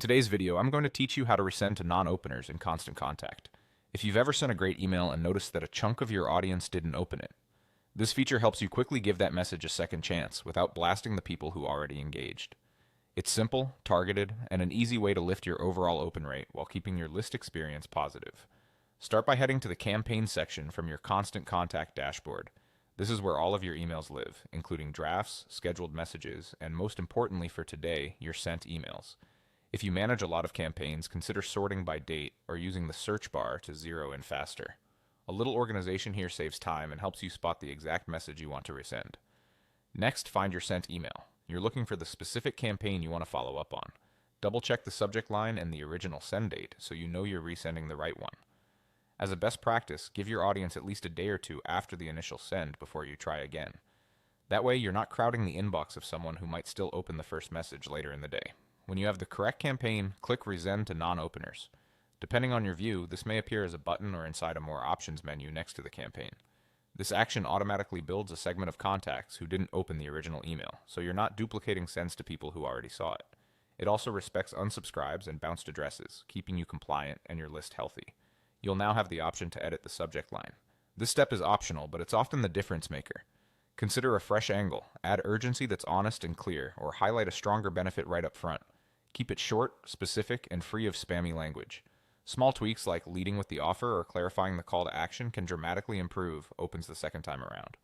today's video, I'm going to teach you how to resend to non-openers in Constant Contact. If you've ever sent a great email and noticed that a chunk of your audience didn't open it, this feature helps you quickly give that message a second chance without blasting the people who already engaged. It's simple, targeted, and an easy way to lift your overall open rate while keeping your list experience positive. Start by heading to the Campaign section from your Constant Contact dashboard. This is where all of your emails live, including drafts, scheduled messages, and most importantly for today, your sent emails. If you manage a lot of campaigns, consider sorting by date or using the search bar to zero in faster. A little organization here saves time and helps you spot the exact message you want to resend. Next, find your sent email. You're looking for the specific campaign you want to follow up on. Double-check the subject line and the original send date so you know you're resending the right one. As a best practice, give your audience at least a day or two after the initial send before you try again. That way, you're not crowding the inbox of someone who might still open the first message later in the day. When you have the correct campaign, click Resend to non-openers. Depending on your view, this may appear as a button or inside a More Options menu next to the campaign. This action automatically builds a segment of contacts who didn't open the original email, so you're not duplicating sends to people who already saw it. It also respects unsubscribes and bounced addresses, keeping you compliant and your list healthy. You'll now have the option to edit the subject line. This step is optional, but it's often the difference maker. Consider a fresh angle, add urgency that's honest and clear, or highlight a stronger benefit right up front. Keep it short, specific, and free of spammy language. Small tweaks like leading with the offer or clarifying the call to action can dramatically improve opens the second time around.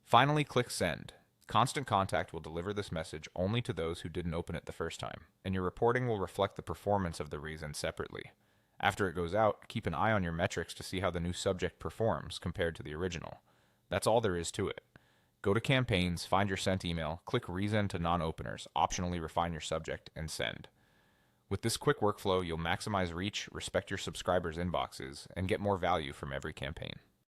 Finally, click Send. Constant Contact will deliver this message only to those who didn't open it the first time, and your reporting will reflect the performance of the resend separately. After it goes out, keep an eye on your metrics to see how the new subject performs compared to the original. That's all there is to it. Go to Campaigns, find your sent email, click Resend to non-openers, optionally refine your subject, and send. With this quick workflow, you'll maximize reach, respect your subscribers' inboxes, and get more value from every campaign.